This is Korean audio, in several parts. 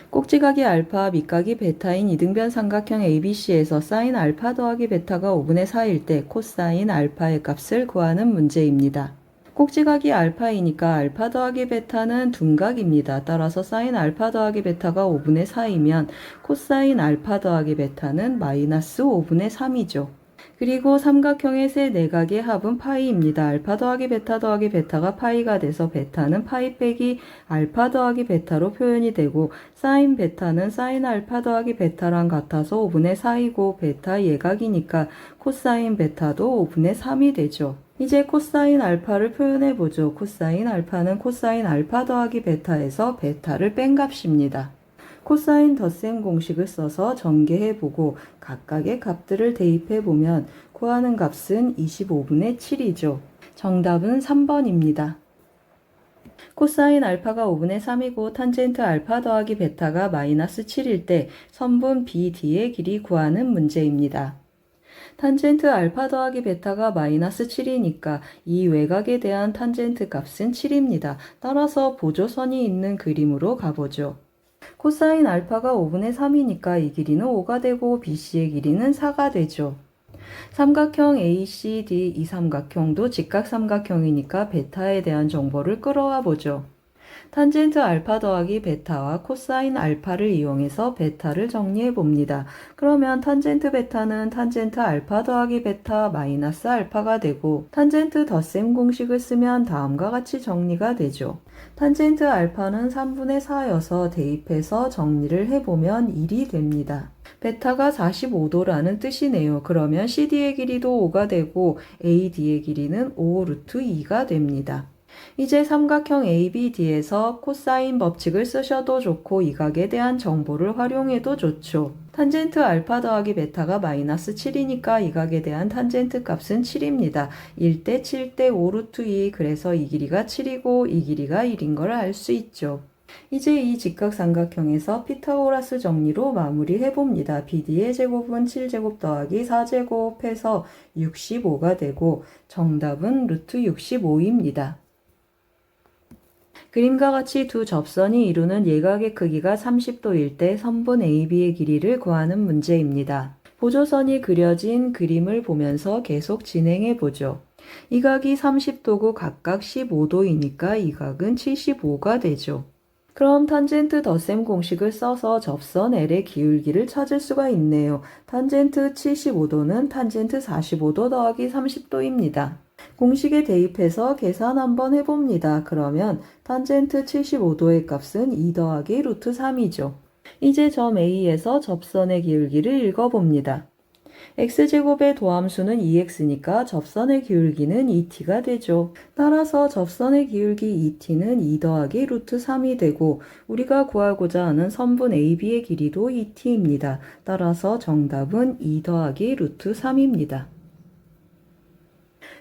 꼭지각이 알파, 밑각이 베타인 이등변 삼각형 ABC에서 사인 알파 더하기 베타가 5분의 4일 때 코사인 알파의 값을 구하는 문제입니다. 꼭지각이 알파이니까 알파 더하기 베타는 둔각입니다. 따라서 사인 알파 더하기 베타가 5분의 4이면 코사인 알파 더하기 베타는 마이너스 5분의 3이죠. 그리고 삼각형의 세 내각의 합은 파이입니다. 알파 더하기 베타가 파이가 돼서 베타는 파이 빼기 알파 더하기 베타로 표현이 되고 사인 베타는 사인 알파 더하기 베타랑 같아서 5분의 4이고 베타 예각이니까 코사인 베타도 5분의 3이 되죠. 이제 코사인 알파를 표현해보죠. 코사인 알파는 코사인 알파 더하기 베타에서 베타를 뺀 값입니다. 코사인 덧셈 공식을 써서 전개해보고 각각의 값들을 대입해보면 구하는 값은 25분의 7이죠. 정답은 3번입니다. 코사인 알파가 5분의 3이고 탄젠트 알파 더하기 베타가 마이너스 7일 때 선분 BD의 길이 구하는 문제입니다. 탄젠트 알파 더하기 베타가 마이너스 7이니까 이 외곽에 대한 탄젠트 값은 7입니다. 따라서 보조선이 있는 그림으로 가보죠. 코사인 알파가 5분의 3이니까 이 길이는 5가 되고 BC의 길이는 4가 되죠. 삼각형 ACD 이 삼각형도 직각삼각형이니까 베타에 대한 정보를 끌어와 보죠. 탄젠트 알파 더하기 베타와 코사인 알파를 이용해서 베타를 정리해 봅니다. 그러면 탄젠트 베타는 탄젠트 알파 더하기 베타 마이너스 알파가 되고 탄젠트 덧셈 공식을 쓰면 다음과 같이 정리가 되죠. 탄젠트 알파는 3분의 4여서 대입해서 정리를 해보면 1이 됩니다. 베타가 45도라는 뜻이네요. 그러면 CD의 길이도 5가 되고 AD의 길이는 5 루트 2가 됩니다. 이제 삼각형 ABD에서 코사인 법칙을 쓰셔도 좋고 이 각에 대한 정보를 활용해도 좋죠. 탄젠트 알파 더하기 베타가 마이너스 7이니까 이 각에 대한 탄젠트 값은 7입니다. 1대 7대 5 루트 2 그래서 이 길이가 7이고 이 길이가 1인 걸 알 수 있죠. 이제 이 직각삼각형에서 피타고라스 정리로 마무리해봅니다. BD의 제곱은 7제곱 더하기 4제곱 해서 65가 되고 정답은 루트 65입니다. 그림과 같이 두 접선이 이루는 예각의 크기가 30도일 때 선분 AB의 길이를 구하는 문제입니다. 보조선이 그려진 그림을 보면서 계속 진행해 보죠. 이 각이 30도고 각각 15도이니까 이 각은 75가 되죠. 그럼 탄젠트 덧셈 공식을 써서 접선 L의 기울기를 찾을 수가 있네요. 탄젠트 75도는 탄젠트 45도 더하기 30도입니다. 공식에 대입해서 계산 한번 해봅니다. 그러면 탄젠트 75도의 값은 2 더하기 루트 3이죠. 이제 점 A에서 접선의 기울기를 읽어봅니다. x제곱의 도함수는 2x니까 접선의 기울기는 2t가 되죠. 따라서 접선의 기울기 2t는 2 더하기 루트 3이 되고 우리가 구하고자 하는 선분 AB의 길이도 2t입니다. 따라서 정답은 2 더하기 루트 3입니다.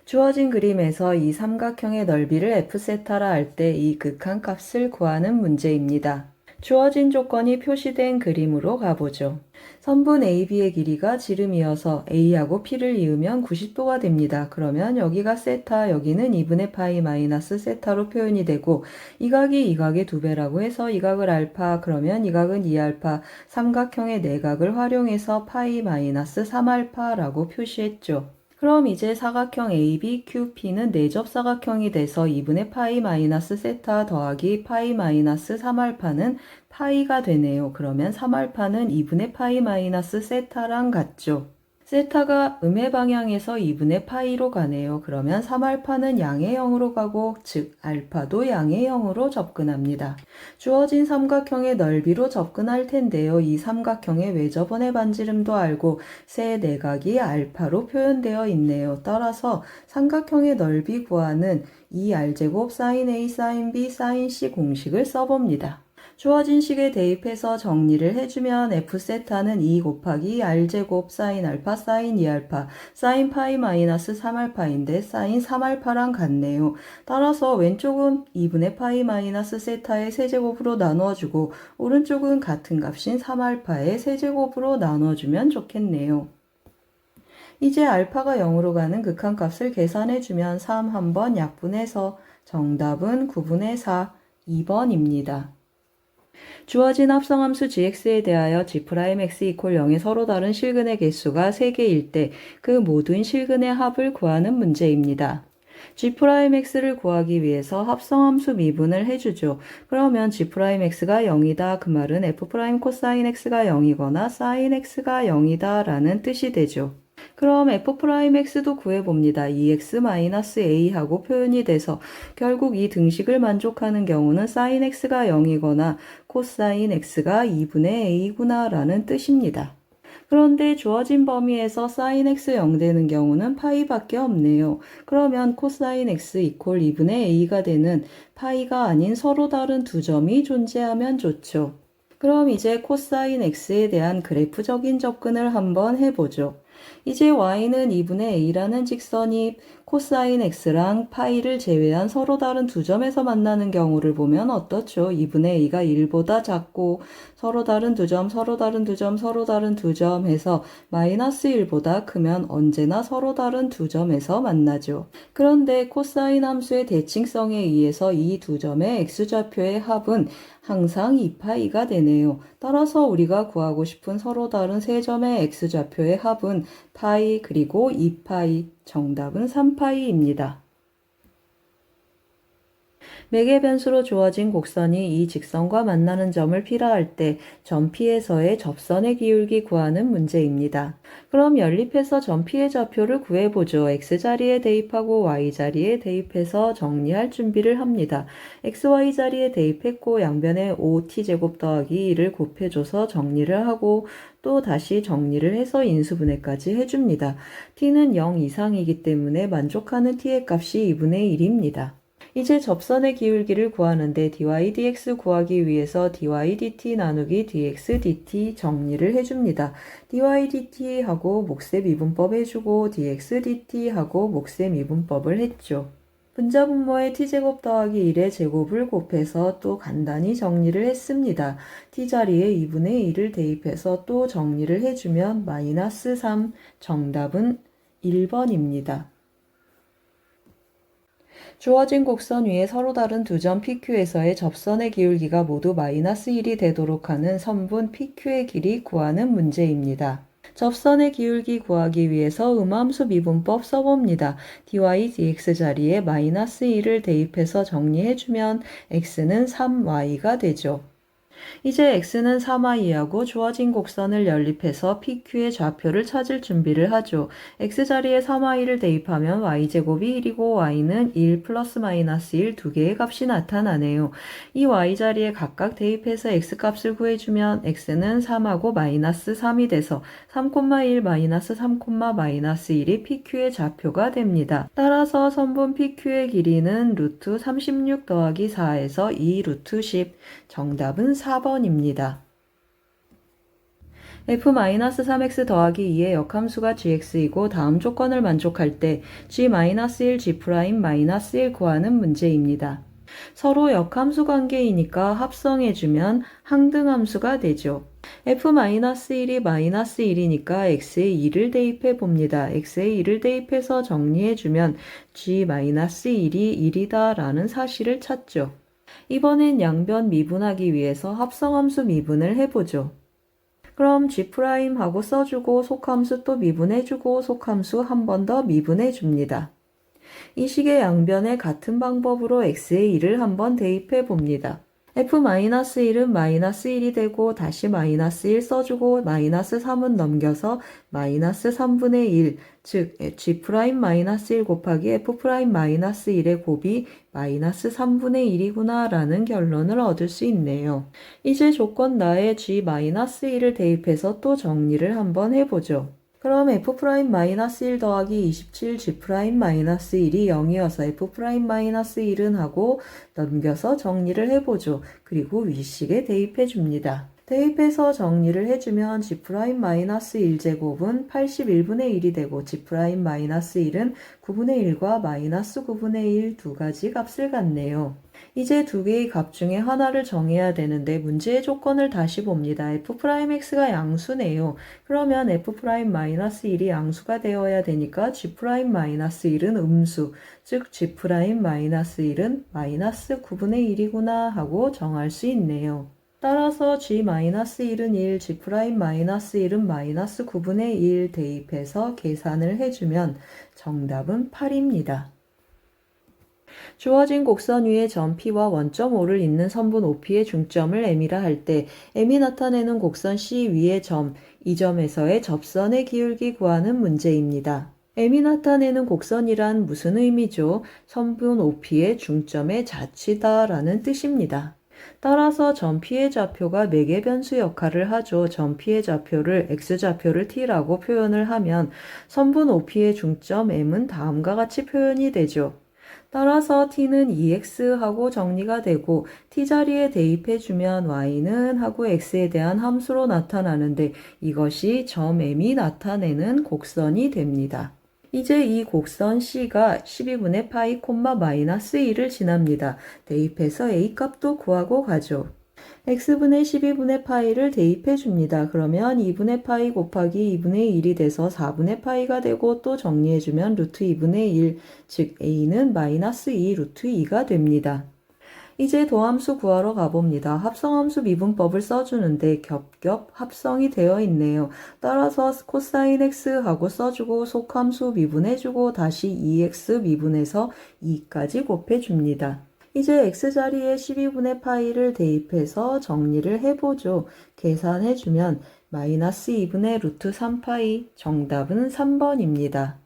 주어진 그림에서 이 삼각형의 넓이를 f세타라 할 때 이 극한값을 구하는 문제입니다. 주어진 조건이 표시된 그림으로 가보죠. 선분 AB의 길이가 지름이어서 A하고 P를 이으면 90도가 됩니다. 그러면 여기가 세타, 여기는 2분의 파이 마이너스 세타로 표현이 되고 이 각이 이 각의 2배라고 해서 이 각을 알파, 그러면 이 각은 2알파, 삼각형의 내각을 활용해서 파이 마이너스 3알파라고 표시했죠. 그럼 이제 사각형 ABQP는 내접사각형이 돼서 2분의 파이 마이너스 세타 더하기 파이 마이너스 3알파는 파이가 되네요. 그러면 3알파는 2분의 파이 마이너스 세타랑 같죠. 세타가 음의 방향에서 2분의 파이로 가네요. 그러면 3알파는 양의 0으로 가고 즉 알파도 양의 0으로 접근합니다. 주어진 삼각형의 넓이로 접근할 텐데요. 이 삼각형의 외접원의 반지름도 알고 세 내각이 알파로 표현되어 있네요. 따라서 삼각형의 넓이 구하는 2r제곱 sin A sin B sin C 공식을 써봅니다. 주어진 식에 대입해서 정리를 해주면 f세타는 2 곱하기 r제곱 sin 알파 sin 2알파 sin 파이 마이너스 3알파인데 sin 3알파랑 같네요. 따라서 왼쪽은 2분의 파이 마이너스 세타의 세제곱으로 나누어주고 오른쪽은 같은 값인 3알파의 세제곱으로 나누어주면 좋겠네요. 이제 알파가 0으로 가는 극한값을 계산해주면 3 한번 약분해서 정답은 9분의 4, 2번입니다. 주어진 합성함수 gx에 대하여 g'x 이퀄 0의 서로 다른 실근의 개수가 3개일 때 그 모든 실근의 합을 구하는 문제입니다. g'x를 구하기 위해서 합성함수 미분을 해주죠. 그러면 g'x가 0이다. 그 말은 f' 코사인 x가 0이거나 사인 x가 0이다 라는 뜻이 되죠. 그럼 f'x도 구해봅니다. 2x-a 하고 표현이 돼서 결국 이 등식을 만족하는 경우는 sin x가 0이거나 코사인 x가 2분의 a구나 라는 뜻입니다. 그런데 주어진 범위에서 sin x 0 되는 경우는 파이밖에 없네요. 그러면 코사인 x 이퀄 2분의 a가 되는 파이가 아닌 서로 다른 두 점이 존재하면 좋죠. 그럼 이제 코사인 x에 대한 그래프적인 접근을 한번 해보죠. 이제 y는 2분의 a라는 직선이 코사인 x랑 파이를 제외한 서로 다른 두 점에서 만나는 경우를 보면 어떻죠? 2분의 a가 1보다 작고 서로 다른 두 점, 서로 다른 두 점, 서로 다른 두 점 해서 마이너스 1보다 크면 언제나 서로 다른 두 점에서 만나죠. 그런데 코사인 함수의 대칭성에 의해서 이 두 점의 x좌표의 합은 항상 2파이가 되네요. 따라서 우리가 구하고 싶은 서로 다른 세 점의 x좌표의 합은 파이 그리고 2파이, 정답은 3파이입니다. 매개 변수로 주어진 곡선이 이 직선과 만나는 점을 P라 때 점 P에서의 접선의 기울기 구하는 문제입니다. 그럼 연립해서 점 P의 좌표를 구해보죠. X자리에 대입하고 Y자리에 대입해서 정리할 준비를 합니다. XY 자리에 대입했고 양변에 5t제곱 더하기 2를 곱해줘서 정리를 하고 또 다시 정리를 해서 인수분해까지 해줍니다. t는 0 이상이기 때문에 만족하는 t의 값이 2분의 1입니다. 이제 접선의 기울기를 구하는데 dy dx 구하기 위해서 dy dt 나누기 dx dt 정리를 해줍니다. dy dt 하고 몫의 미분법 해주고 dx dt 하고 몫의 미분법을 했죠. 분자분모에 t제곱 더하기 1의 제곱을 곱해서 또 간단히 정리를 했습니다. t자리에 2분의 1을 대입해서 또 정리를 해주면 마이너스 3, 정답은 1번입니다. 주어진 곡선 위에 서로 다른 두 점 PQ에서의 접선의 기울기가 모두 마이너스 1이 되도록 하는 선분 PQ의 길이 구하는 문제입니다. 접선의 기울기 구하기 위해서 음함수 미분법 써봅니다. dy dx 자리에 마이너스 1을 대입해서 정리해주면 x는 3y가 되죠. 이제 x는 3y하고 주어진 곡선을 연립해서 PQ의 좌표를 찾을 준비를 하죠. x자리에 3y를 대입하면 y제곱이 1이고 y는 1 플러스 마이너스 1 두 개의 값이 나타나네요. 이 y자리에 각각 대입해서 x값을 구해주면 x는 3하고 마이너스 3이 돼서 3,1 마이너스 3, 마이너스 1이 PQ의 좌표가 됩니다. 따라서 선분 PQ의 길이는 루트 36 더하기 4에서 2 루트 10, 정답은 4번입니다. f-3x 더하기 2의 역함수가 gx이고 다음 조건을 만족할 때 g-1, g'-1 구하는 문제입니다. 서로 역함수 관계이니까 합성해주면 항등함수가 되죠. f-1이 마이너스 1이니까 x에 2를 대입해 봅니다. x에 2를 대입해서 정리해주면 g-1이 1이다 라는 사실을 찾죠. 이번엔 양변 미분하기 위해서 합성함수 미분을 해보죠. 그럼 G'하고 써주고 속함수 또 미분해주고 속함수 한 번 더 미분해줍니다. 이 식의 양변에 같은 방법으로 x의 1을 한번 대입해 봅니다. f-1은 마이너스 1이 되고 다시 마이너스 1 써주고 마이너스 3은 넘겨서 마이너스 3분의 1, 즉 g'-1 곱하기 f'-1의 곱이 마이너스 3분의 1이구나 라는 결론을 얻을 수 있네요. 이제 조건 나에 g-1을 대입해서 또 정리를 한번 해보죠. 그럼 f'-1 더하기 27 g'-1이 0이어서 f'-1은 하고 넘겨서 정리를 해보죠. 그리고 위식에 대입해줍니다. 대입해서 정리를 해주면 g'-1제곱은 81분의 1이 되고 g'-1은 9분의 1과 마이너스 9분의 1 두 가지 값을 갖네요. 이제 두 개의 값 중에 하나를 정해야 되는데 문제의 조건을 다시 봅니다. f'x가 양수네요. 그러면 f'-1이 양수가 되어야 되니까 g'-1은 음수, 즉 g'-1은 마이너스 9분의 1이구나 하고 정할 수 있네요. 따라서 g-1은 1, g'-1은 마이너스 9분의 1 대입해서 계산을 해주면 정답은 8입니다. 주어진 곡선 위에 점 P와 원점 O를 잇는 선분 OP의 중점을 M이라 할 때 M이 나타내는 곡선 C 위의 점, 이 점에서의 접선의 기울기 구하는 문제입니다. M이 나타내는 곡선이란 무슨 의미죠? 선분 OP의 중점의 자치다 라는 뜻입니다. 따라서 점 P의 좌표가 매개 변수 역할을 하죠. 점 P의 좌표를 X좌표를 T라고 표현을 하면 선분 OP의 중점 M은 다음과 같이 표현이 되죠. 따라서 t는 2x 하고 정리가 되고 t 자리에 대입해주면 y는 하고 x에 대한 함수로 나타나는데 이것이 점 m이 나타내는 곡선이 됩니다. 이제 이 곡선 C가 12분의 파이 콤마 마이너스 1을 지납니다. 대입해서 A 값도 구하고 가죠. x분의 12분의 파이를 대입해 줍니다. 그러면 2분의 파이 곱하기 2분의 1이 돼서 4분의 파이가 되고 또 정리해주면 루트 2분의 1, 즉 a는 마이너스 2 루트 2가 됩니다. 이제 도함수 구하러 가봅니다. 합성함수 미분법을 써주는데 겹겹 합성이 되어 있네요. 따라서 코사인 x하고 써주고 속함수 미분해주고 다시 2x 미분해서 2까지 곱해줍니다. 이제 x자리에 12분의 파이를 대입해서 정리를 해보죠. 계산해주면 마이너스 2분의 루트 3파이, 정답은 3번입니다.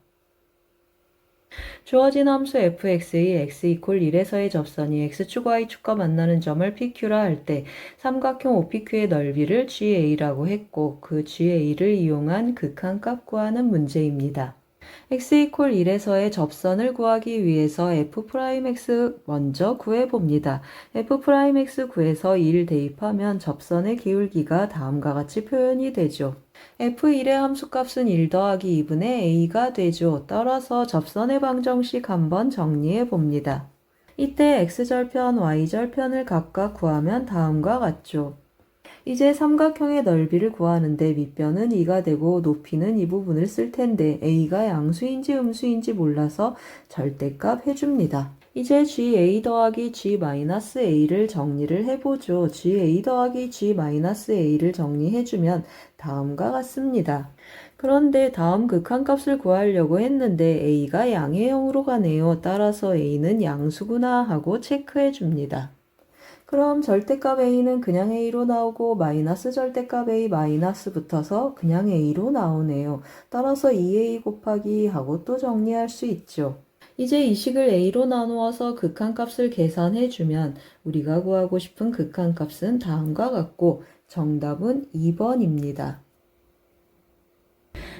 주어진 함수 fx의 x = 1에서의 접선이 x축 y축과 만나는 점을 pq라 할 때 삼각형 OPQ의 넓이를 GA라고 했고 그 GA를 이용한 극한값 구하는 문제입니다. x = 1에서의 접선을 구하기 위해서 f'x 먼저 구해봅니다. f'x 구해서 1 대입하면 접선의 기울기가 다음과 같이 표현이 되죠. f1의 함수값은 1 더하기 2분의 a가 되죠. 따라서 접선의 방정식 한번 정리해 봅니다. 이때 x절편, y절편을 각각 구하면 다음과 같죠. 이제 삼각형의 넓이를 구하는데 밑변은 2가 되고 높이는 이 부분을 쓸 텐데 a가 양수인지 음수인지 몰라서 절대값 해줍니다. 이제 ga 더하기 g-a를 정리를 해보죠. ga 더하기 g-a를 정리해주면 다음과 같습니다. 그런데 다음 극한값을 구하려고 했는데 a가 양의 0으로 가네요. 따라서 a는 양수구나 하고 체크해줍니다. 그럼 절대값 a는 그냥 a로 나오고 마이너스 절대값 a 마이너스 붙어서 그냥 a로 나오네요. 따라서 2a 곱하기 하고 또 정리할 수 있죠. 이제 이 식을 a로 나누어서 극한값을 계산해주면 우리가 구하고 싶은 극한값은 다음과 같고 정답은 2번입니다.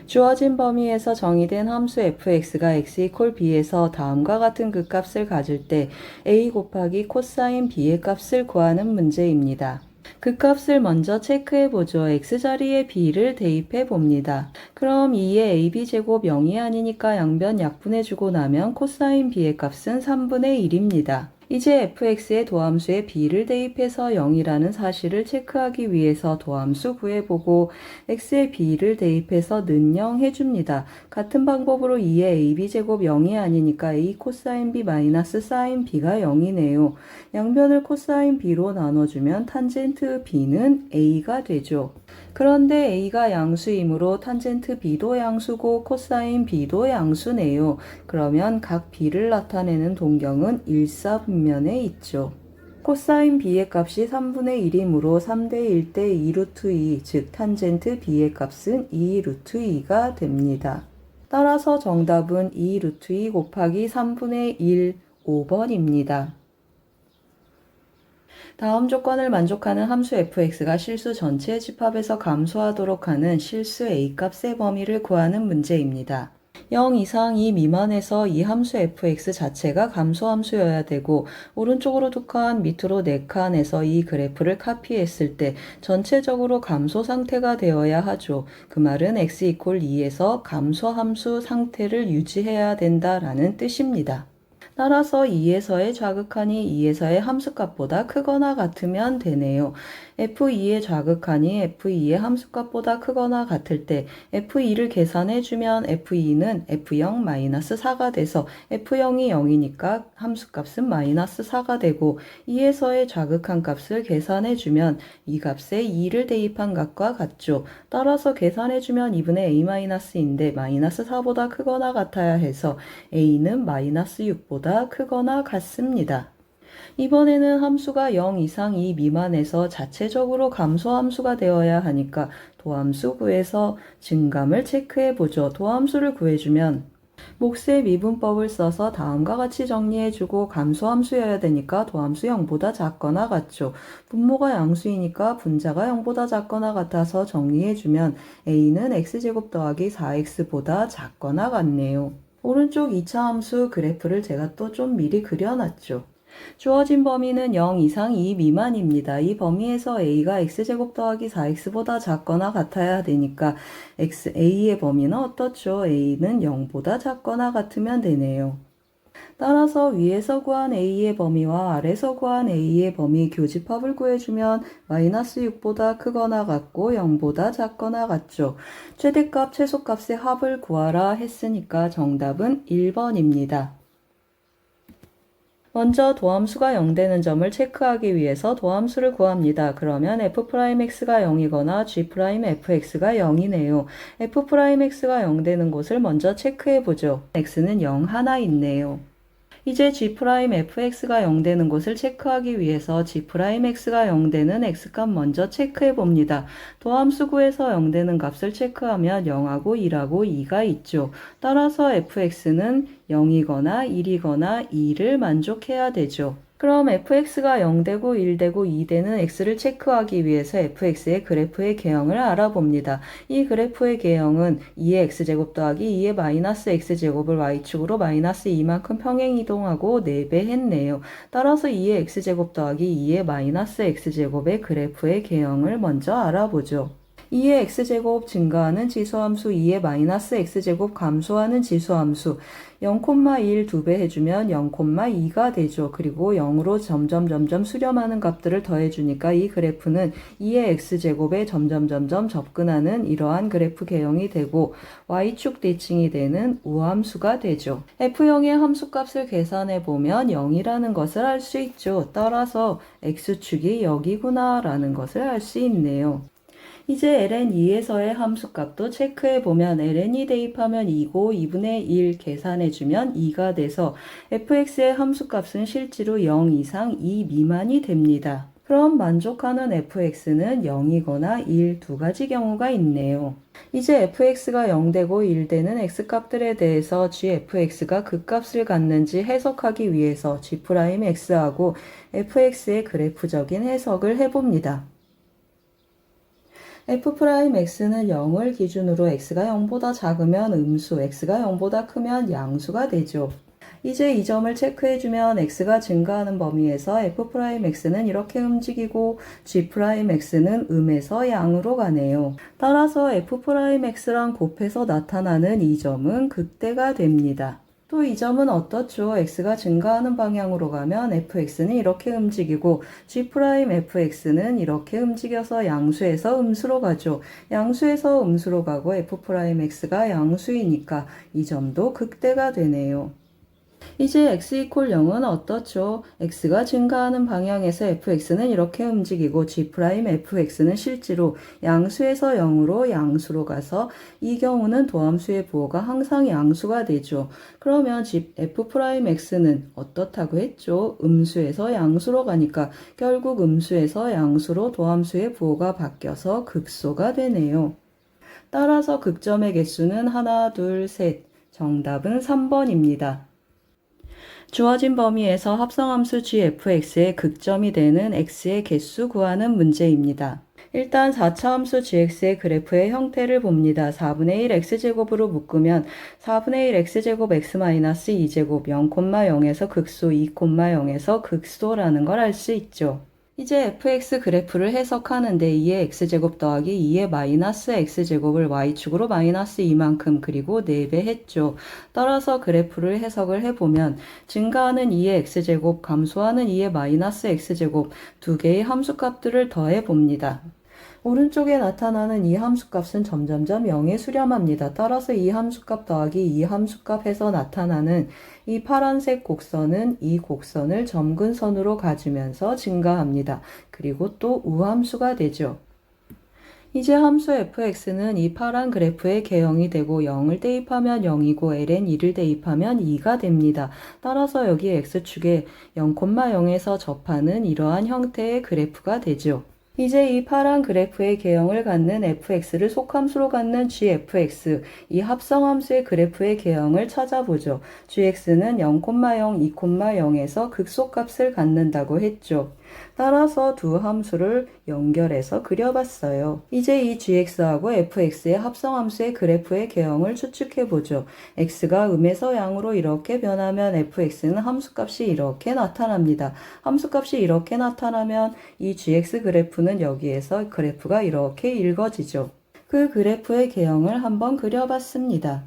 주어진 범위에서 정의된 함수 fx가 x = b에서 다음과 같은 극값을 가질 때 a 곱하기 코사인 b의 값을 구하는 문제입니다. 극값을 먼저 체크해보죠. x자리에 b를 대입해봅니다. 그럼 2의 ab제곱 0이 아니니까 양변 약분해주고 나면 코사인 b의 값은 3분의 1입니다. 이제 fx의 도함수에 b를 대입해서 0이라는 사실을 체크하기 위해서 도함수 구해보고 x에 b를 대입해서 는 0 해줍니다. 같은 방법으로 2의 ab제곱 0이 아니니까 a 코사인 b 마이너스 사인 b가 0이네요. 양변을 코사인 b로 나눠주면 탄젠트 b는 a가 되죠. 그런데 a가 양수이므로 탄젠트 b도 양수고 코사인 b도 양수네요. 그러면 각 b를 나타내는 동경은 일사분면에 있죠. 코사인 b의 값이 3분의 1이므로 3대 1대 2 루트 2, 즉 탄젠트 b의 값은 2 루트 2가 됩니다. 따라서 정답은 2 루트 2 곱하기 3분의 1, 5번입니다. 다음 조건을 만족하는 함수 fx가 실수 전체의 집합에서 감소하도록 하는 실수 a값의 범위를 구하는 문제입니다. 0 이상 2 미만에서 이 함수 fx 자체가 감소함수여야 되고 오른쪽으로 2칸 밑으로 4칸에서 이 그래프를 카피했을 때 전체적으로 감소 상태가 되어야 하죠. 그 말은 x = 2에서 감소함수 상태를 유지해야 된다라는 뜻입니다. 따라서 2에서의 좌극한이 2에서의 함수값보다 크거나 같으면 되네요. f2의 좌극한이 f2의 함수값보다 크거나 같을 때 f2를 계산해주면 f2는 f0-4가 돼서 f0이 0이니까 함수값은 -4가 되고 2에서의 좌극한 값을 계산해주면 이 값에 2를 대입한 값과 같죠. 따라서 계산해주면 2분의 a-인데 -4보다 크거나 같아야 해서 a는 -6보다 크거나 같습니다. 이번에는 함수가 0 이상 2 미만에서 자체적으로 감소함수가 되어야 하니까 도함수 구해서 증감을 체크해보죠. 도함수를 구해주면 몫의 미분법을 써서 다음과 같이 정리해주고 감소함수여야 되니까 도함수 0보다 작거나 같죠. 분모가 양수이니까 분자가 0보다 작거나 같아서 정리해주면 a는 x제곱 더하기 4x보다 작거나 같네요. 오른쪽 2차 함수 그래프를 제가 또 좀 미리 그려놨죠. 주어진 범위는 0 이상 2 미만입니다. 이 범위에서 a가 x제곱 더하기 4x보다 작거나 같아야 되니까 a의 범위는 어떻죠? a는 0보다 작거나 같으면 되네요. 따라서 위에서 구한 a의 범위와 아래서 구한 a의 범위 교집합을 구해주면 -6보다 크거나 같고 0보다 작거나 같죠. 최대값, 최소값의 합을 구하라 했으니까 정답은 1번입니다. 먼저 도함수가 0되는 점을 체크하기 위해서 도함수를 구합니다. 그러면 f'x가 0이거나 g'fx가 0이네요. f'x가 0되는 곳을 먼저 체크해보죠. x는 0 하나 있네요. 이제 g'fx가 0되는 곳을 체크하기 위해서 g'x가 0되는 x값 먼저 체크해봅니다. 도함수 구에서 0되는 값을 체크하면 0하고 1하고 2가 있죠. 따라서 fx는 0이거나 1이거나 2를 만족해야 되죠. 그럼 fx가 0되고 1되고 2되는 x를 체크하기 위해서 fx의 그래프의 개형을 알아봅니다. 이 그래프의 개형은 2의 x제곱 더하기 2의 마이너스 x제곱을 y축으로 -2만큼 평행 이동하고 4배 했네요. 따라서 2의 x제곱 더하기 2의 마이너스 x제곱의 그래프의 개형을 먼저 알아보죠. 2의 x제곱 증가하는 지수함수 2의 마이너스 x제곱 감소하는 지수함수 0,1 2배 해주면 0,2가 되죠. 그리고 0으로 점점 수렴하는 값들을 더해주니까 이 그래프는 2의 x제곱에 점점 접근하는 이러한 그래프 개형이 되고 y축 대칭이 되는 우함수가 되죠. f0의 함수값을 계산해보면 0이라는 것을 알 수 있죠. 따라서 x축이 여기구나 라는 것을 알 수 있네요. 이제 ln2에서의 함수값도 체크해보면 ln이 대입하면 2고 2분의 1 계산해주면 2가 돼서 fx의 함수값은 실제로 0 이상 2 미만이 됩니다. 그럼 만족하는 fx는 0이거나 1 두 가지 경우가 있네요. 이제 fx가 0되고 1되는 x값들에 대해서 gfx가 그 값을 갖는지 해석하기 위해서 g'x하고 fx의 그래프적인 해석을 해봅니다. f'x는 0을 기준으로 x가 0보다 작으면 음수, x가 0보다 크면 양수가 되죠. 이제 이 점을 체크해주면 x가 증가하는 범위에서 f'x는 이렇게 움직이고 g'x는 음에서 양으로 가네요. 따라서 f'x랑 곱해서 나타나는 이 점은 극대가 됩니다. 또 이 점은 어떻죠? x가 증가하는 방향으로 가면 fx는 이렇게 움직이고 g'fx는 이렇게 움직여서 양수에서 음수로 가죠. 양수에서 음수로 가고 f'x가 양수이니까 이 점도 극대가 되네요. 이제 x = 0은 어떻죠? x가 증가하는 방향에서 fx는 이렇게 움직이고 g'fx는 실제로 양수에서 0으로 양수로 가서 이 경우는 도함수의 부호가 항상 양수가 되죠. 그러면 f'x는 어떻다고 했죠? 음수에서 양수로 가니까 결국 음수에서 양수로 도함수의 부호가 바뀌어서 극소가 되네요. 따라서 극점의 개수는 하나, 둘, 셋. 정답은 3번입니다. 주어진 범위에서 합성함수 gfx의 극점이 되는 x의 개수 구하는 문제입니다. 일단 4차 함수 gx의 그래프의 형태를 봅니다. 4분의 1 x제곱으로 묶으면 4분의 1 x제곱 x-2제곱 0,0에서 극소 2,0에서 극소라는 걸 알 수 있죠. 이제 fx 그래프를 해석하는데 2의 x제곱 더하기 2의 마이너스 x제곱을 y축으로 마이너스 2만큼 그리고 4배 했죠. 따라서 그래프를 해석을 해보면 증가하는 2의 x제곱, 감소하는 2의 마이너스 x제곱 두 개의 함수값들을 더해봅니다. 오른쪽에 나타나는 이 함수값은 점점점 0에 수렴합니다. 따라서 이 함수값 더하기 이 함수값에서 나타나는 이 파란색 곡선은 이 곡선을 점근선으로 가주면서 증가합니다. 그리고 또 우함수가 되죠. 이제 함수 fx는 이 파란 그래프의 개형이 되고 0을 대입하면 0이고 ln 2를 대입하면 2가 됩니다. 따라서 여기 x축에 0,0에서 접하는 이러한 형태의 그래프가 되죠. 이제 이 파란 그래프의 개형을 갖는 fx를 속함수로 갖는 gfx, 이 합성함수의 그래프의 개형을 찾아보죠. gx는 0,0, 2,0에서 극소값을 갖는다고 했죠. 따라서 두 함수를 연결해서 그려봤어요. 이제 이 gx하고 fx의 합성함수의 그래프의 개형을 추측해보죠. x가 음에서 양으로 이렇게 변하면 fx는 함수값이 이렇게 나타납니다. 함수값이 이렇게 나타나면 이 gx 그래프는 여기에서 그래프가 이렇게 읽어지죠. 그 그래프의 개형을 한번 그려봤습니다.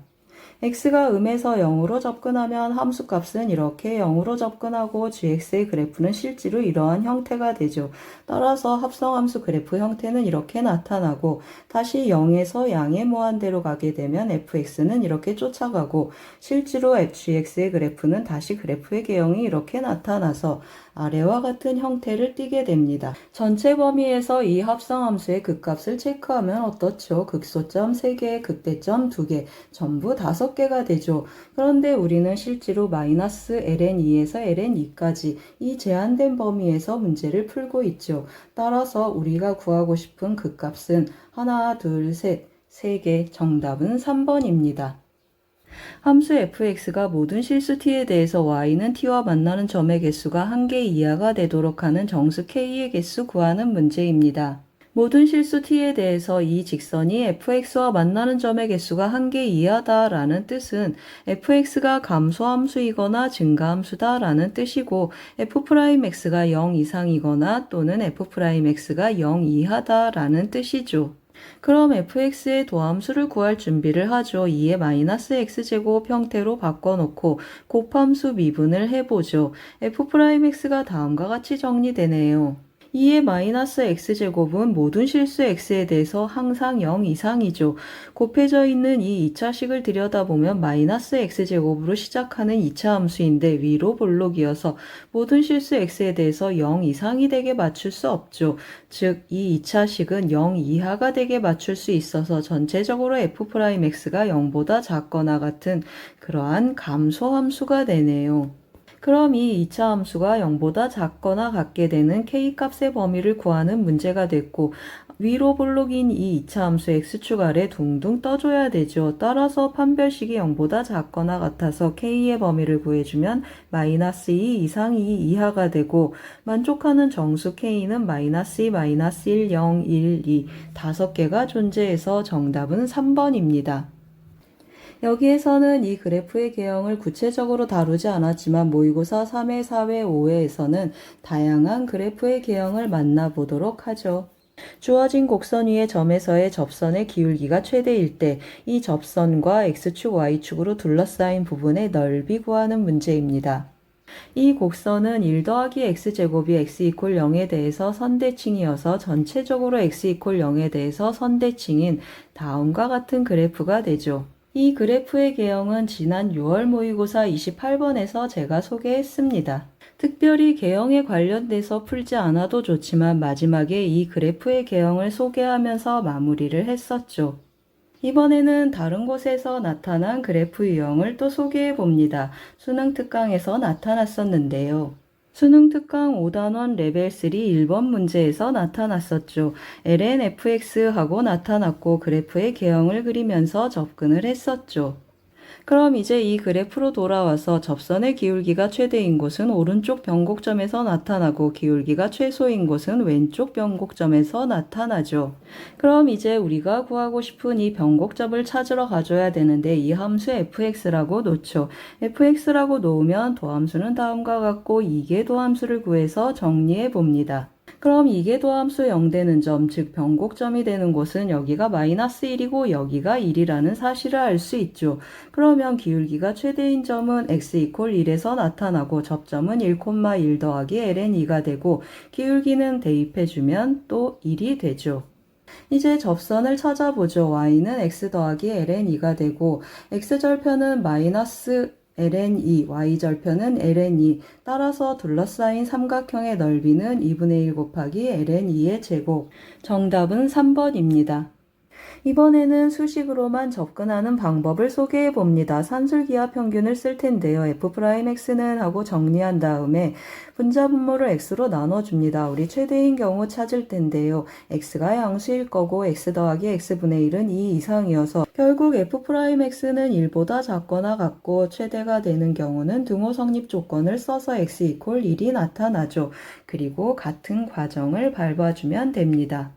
x가 음에서 0으로 접근하면 함수값은 이렇게 0으로 접근하고 gx의 그래프는 실제로 이러한 형태가 되죠. 따라서 합성함수 그래프 형태는 이렇게 나타나고 다시 0에서 양의 무한대로 가게 되면 fx는 이렇게 쫓아가고 실제로 gx의 그래프는 다시 그래프의 개형이 이렇게 나타나서 아래와 같은 형태를 띠게 됩니다. 전체 범위에서 이 합성함수의 극값을 체크하면 어떻죠? 극소점 3개, 극대점 2개, 전부 5개가 되죠. 그런데 우리는 실제로 마이너스 ln2에서 ln2까지 이 제한된 범위에서 문제를 풀고 있죠. 따라서 우리가 구하고 싶은 극값은 하나, 둘, 셋, 3개, 정답은 3번입니다. 함수 fx가 모든 실수 t에 대해서 y는 t와 만나는 점의 개수가 1개 이하가 되도록 하는 정수 k의 개수 구하는 문제입니다. 모든 실수 t에 대해서 이 직선이 fx와 만나는 점의 개수가 1개 이하다 라는 뜻은 fx가 감소함수이거나 증가함수다 라는 뜻이고 f'x가 0 이상이거나 또는 f'x가 0 이하다 라는 뜻이죠. 그럼 fx의 도함수를 구할 준비를 하죠. 2의 마이너스 x제곱 형태로 바꿔놓고 곱함수 미분을 해보죠. f'x가 다음과 같이 정리되네요. 2의 마이너스 x제곱은 모든 실수 x에 대해서 항상 0 이상이죠. 곱해져 있는 이 2차식을 들여다보면 마이너스 x제곱으로 시작하는 2차 함수인데 위로 볼록이어서 모든 실수 x에 대해서 0 이상이 되게 맞출 수 없죠. 즉, 이 2차식은 0 이하가 되게 맞출 수 있어서 전체적으로 f'x가 0보다 작거나 같은 그러한 감소함수가 되네요. 그럼 이 2차 함수가 0보다 작거나 같게 되는 k값의 범위를 구하는 문제가 됐고 위로 볼록인 이 2차 함수 x축 아래 둥둥 떠줘야 되죠. 따라서 판별식이 0보다 작거나 같아서 k의 범위를 구해주면 마이너스 2 이상 2 이하가 되고 만족하는 정수 k는 마이너스 2, 마이너스 1, 0, 1, 2 5개가 존재해서 정답은 3번입니다. 여기에서는 이 그래프의 개형을 구체적으로 다루지 않았지만 모의고사 3회, 4회, 5회에서는 다양한 그래프의 개형을 만나보도록 하죠. 주어진 곡선 위의 점에서의 접선의 기울기가 최대일 때 이 접선과 x축, y축으로 둘러싸인 부분의 넓이 구하는 문제입니다. 이 곡선은 1 더하기 x제곱이 x 이퀄 0에 대해서 선대칭이어서 전체적으로 x 이퀄 0에 대해서 선대칭인 다음과 같은 그래프가 되죠. 이 그래프의 개형은 지난 6월 모의고사 28번에서 제가 소개했습니다. 특별히 개형에 관련돼서 풀지 않아도 좋지만 마지막에 이 그래프의 개형을 소개하면서 마무리를 했었죠. 이번에는 다른 곳에서 나타난 그래프 유형을 또 소개해 봅니다. 수능 특강에서 나타났었는데요. 수능 특강 5단원 레벨 3 1번 문제에서 나타났었죠. lnfx 하고 나타났고 그래프의 개형을 그리면서 접근을 했었죠. 그럼 이제 이 그래프로 돌아와서 접선의 기울기가 최대인 곳은 오른쪽 변곡점에서 나타나고 기울기가 최소인 곳은 왼쪽 변곡점에서 나타나죠. 그럼 이제 우리가 구하고 싶은 이 변곡점을 찾으러 가줘야 되는데 이 함수 fx라고 놓죠. fx라고 놓으면 도함수는 다음과 같고 이계 도함수를 구해서 정리해 봅니다. 그럼 이게 도함수 0되는 점, 즉 변곡점이 되는 곳은 여기가 마이너스 1이고 여기가 1이라는 사실을 알 수 있죠. 그러면 기울기가 최대인 점은 x 이퀄 1에서 나타나고 접점은 1,1 더하기 ln 2가 되고 기울기는 대입해주면 또 1이 되죠. 이제 접선을 찾아보죠. y는 x 더하기 ln 2가 되고 x절편은 마이너스 ln 2, y절편은 ln 2. 따라서 둘러싸인 삼각형의 넓이는 2분의 1 곱하기 ln 2의 제곱. 정답은 3번입니다. 이번에는 수식으로만 접근하는 방법을 소개해 봅니다. 산술기하 평균을 쓸 텐데요. f'x는 하고 정리한 다음에 분자 분모를 x로 나눠줍니다. 우리 최대인 경우 찾을 텐데요. x가 양수일 거고 x 더하기 x분의 1은 2 이상이어서 결국 f'x는 1보다 작거나 같고 최대가 되는 경우는 등호 성립 조건을 써서 x 이퀄 1이 나타나죠. 그리고 같은 과정을 밟아주면 됩니다.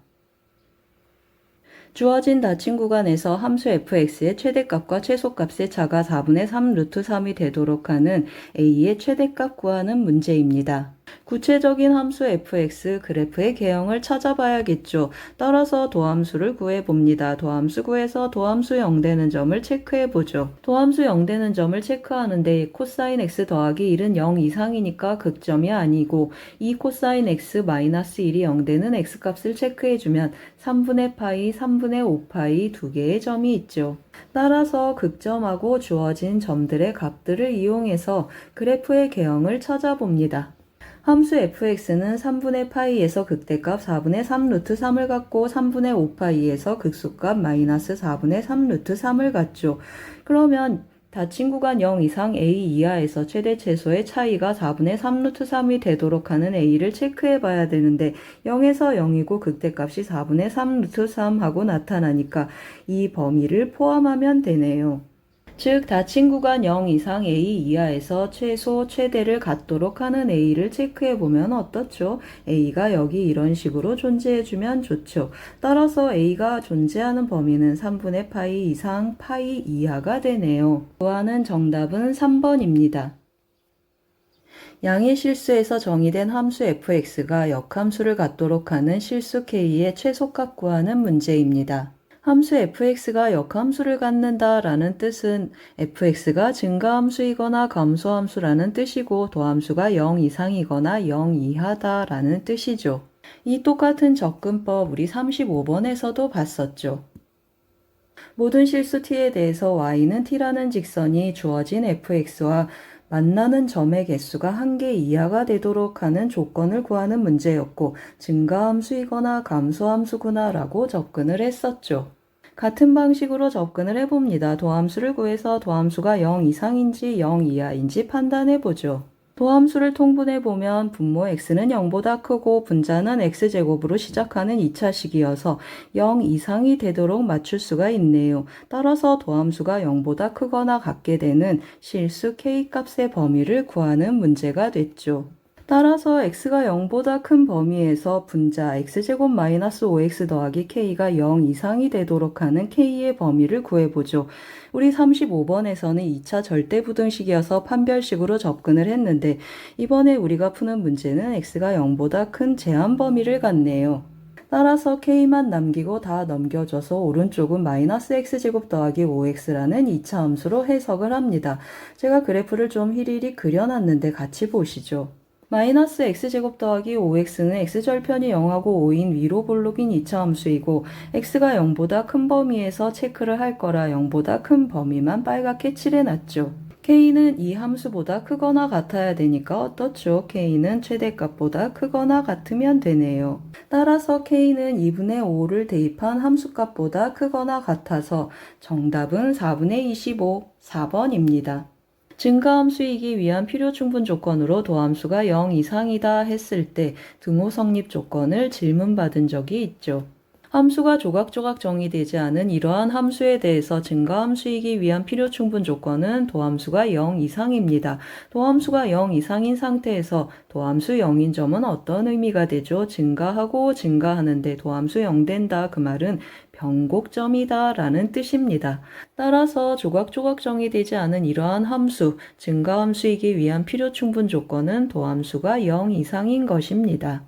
주어진 닫힌 구간에서 함수 fx의 최대값과 최소값의 차가 4분의 3 루트 3이 되도록 하는 a의 최대값 구하는 문제입니다. 구체적인 함수 fx 그래프의 개형을 찾아봐야겠죠. 따라서 도함수를 구해봅니다. 도함수 구해서 도함수 0되는 점을 체크해보죠. 도함수 0되는 점을 체크하는데 코사인 x 더하기 1은 0 이상이니까 극점이 아니고 이 코사인 x 마이너스 1이 0되는 x값을 체크해주면 3분의 파이, 3분의 5파이 두 개의 점이 있죠. 따라서 극점하고 주어진 점들의 값들을 이용해서 그래프의 개형을 찾아봅니다. 함수 fx는 3분의 파이에서 극대값 4분의 3 루트 3을 갖고 3분의 5파이에서 극소값 마이너스 4분의 3 루트 3을 갖죠. 그러면 닫힌 구간 0 이상 a 이하에서 최대 최소의 차이가 4분의 3 루트 3이 되도록 하는 a를 체크해 봐야 되는데 0에서 0이고 극대값이 4분의 3 루트 3 하고 나타나니까 이 범위를 포함하면 되네요. 즉 닫힌 구간 0 이상 a 이하에서 최소 최대를 갖도록 하는 a를 체크해보면 어떻죠? a가 여기 이런 식으로 존재해주면 좋죠. 따라서 a가 존재하는 범위는 3분의 파이 이상 파이 이하가 되네요. 구하는 정답은 3번입니다. 양의 실수에서 정의된 함수 fx가 역함수를 갖도록 하는 실수 k의 최소값 구하는 문제입니다. 함수 fx가 역함수를 갖는다 라는 뜻은 fx가 증가함수이거나 감소함수라는 뜻이고 도함수가 0 이상이거나 0 이하다 라는 뜻이죠. 이 똑같은 접근법 우리 35번에서도 봤었죠. 모든 실수 t에 대해서 y는 t라는 직선이 주어진 fx와 만나는 점의 개수가 1개 이하가 되도록 하는 조건을 구하는 문제였고 증가함수이거나 감소함수구나 라고 접근을 했었죠. 같은 방식으로 접근을 해봅니다. 도함수를 구해서 도함수가 0 이상인지 0 이하인지 판단해보죠. 도함수를 통분해보면 분모 x는 0보다 크고 분자는 x제곱으로 시작하는 2차식이어서 0 이상이 되도록 맞출 수가 있네요. 따라서 도함수가 0보다 크거나 같게 되는 실수 k값의 범위를 구하는 문제가 됐죠. 따라서 x가 0보다 큰 범위에서 분자 x제곱 마이너스 5x 더하기 k가 0 이상이 되도록 하는 k의 범위를 구해보죠. 우리 35번에서는 2차 절대부등식이어서 판별식으로 접근을 했는데 이번에 우리가 푸는 문제는 x가 0보다 큰 제한 범위를 갖네요. 따라서 k만 남기고 다 넘겨줘서 오른쪽은 마이너스 x제곱 더하기 5x라는 2차 함수로 해석을 합니다. 제가 그래프를 좀 휘리릭 그려놨는데 같이 보시죠. 마이너스 x제곱 더하기 5x는 x절편이 0하고 5인 위로 볼록인 2차 함수이고 x가 0보다 큰 범위에서 체크를 할 거라 0보다 큰 범위만 빨갛게 칠해놨죠. k는 이 함수보다 크거나 같아야 되니까 어떻죠? k는 최대값보다 크거나 같으면 되네요. 따라서 k는 2분의 5를 대입한 함수값보다 크거나 같아서 정답은 4분의 25, 4번입니다. 증가함수이기 위한 필요 충분 조건으로 도함수가 0 이상이다 했을 때 등호 성립 조건을 질문받은 적이 있죠. 함수가 조각조각 정의되지 않은 이러한 함수에 대해서 증가함수이기 위한 필요 충분 조건은 도함수가 0 이상입니다. 도함수가 0 이상인 상태에서 도함수 0인 점은 어떤 의미가 되죠? 증가하고 증가하는데 도함수 0 된다. 그 말은 변곡점이다 라는 뜻입니다. 따라서 조각조각 정의되지 않은 이러한 함수, 증가함수이기 위한 필요 충분 조건은 도함수가 0 이상인 것입니다.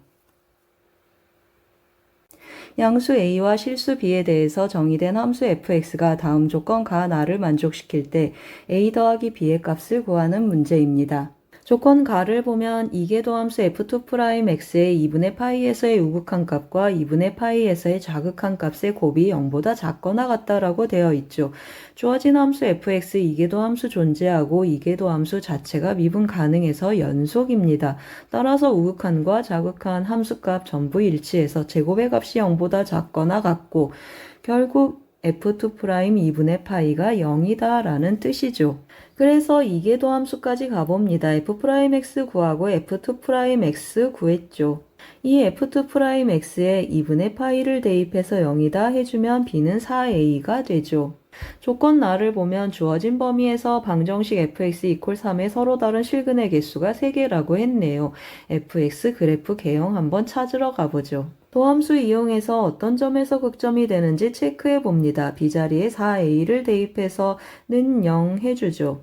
양수 a와 실수 b에 대해서 정의된 함수 fx가 다음 조건 가 나를 만족시킬 때 a 더하기 b의 값을 구하는 문제입니다. 조건 가를 보면 이계도함수 f2'x의 2분의 파이에서의 우극한 값과 2분의 파이에서의 자극한 값의 곱이 0보다 작거나 같다라고 되어 있죠. 주어진 함수 fx 이계도함수 존재하고 이계도함수 자체가 미분 가능해서 연속입니다. 따라서 우극한과 자극한 함수값 전부 일치해서 제곱의 값이 0보다 작거나 같고 결국 f2' 2분의 파이가 0이다 라는 뜻이죠. 그래서 이계도 함수까지 가봅니다. f'x 구하고 f2'x 구했죠. 이 f2'x에 2분의 파이를 대입해서 0이다 해주면 b는 4a가 되죠. 조건 나를 보면 주어진 범위에서 방정식 fx 이퀄 3의 서로 다른 실근의 개수가 3개라고 했네요. fx 그래프 개형 한번 찾으러 가보죠. 도함수 이용해서 어떤 점에서 극점이 되는지 체크해 봅니다. b자리에 4a를 대입해서 는 0 해주죠.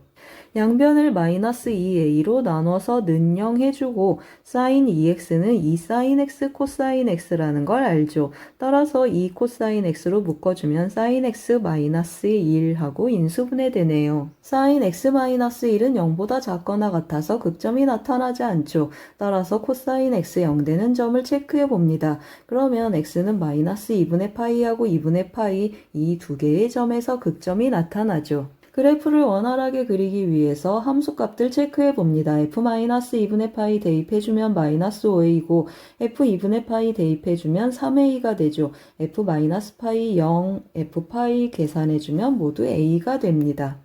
양변을 마이너스 2a로 나눠서 는 0 해주고 sin 2x는 2 sin x 코사인 x라는 걸 알죠. 따라서 2 코사인 x로 묶어주면 sin x 마이너스 1하고 인수분해되네요. sin x 마이너스 1은 0보다 작거나 같아서 극점이 나타나지 않죠. 따라서 코사인 x 0 되는 점을 체크해 봅니다. 그러면 x는 마이너스 2분의 파이하고 2분의 파이 이 두 개의 점에서 극점이 나타나죠. 그래프를 원활하게 그리기 위해서 함수값들 체크해 봅니다. f-2분의 파이 대입해주면 마이너스 5a이고 f2분의 파이 대입해주면 3a가 되죠. f-파이 0, f파이 계산해주면 모두 a가 됩니다.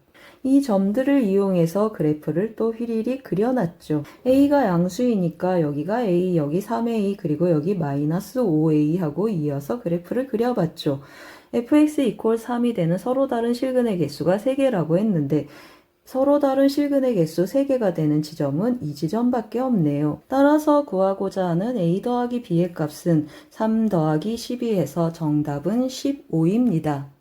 이 점들을 이용해서 그래프를 또 휘리릭 그려놨죠. a가 양수이니까 여기가 a, 여기 3a, 그리고 여기 마이너스 5a 하고 이어서 그래프를 그려봤죠. fx 이퀄 3이 되는 서로 다른 실근의 개수가 3개라고 했는데 서로 다른 실근의 개수 3개가 되는 지점은 이 지점밖에 없네요. 따라서 구하고자 하는 a 더하기 b의 값은 3 더하기 12 해서 정답은 15입니다.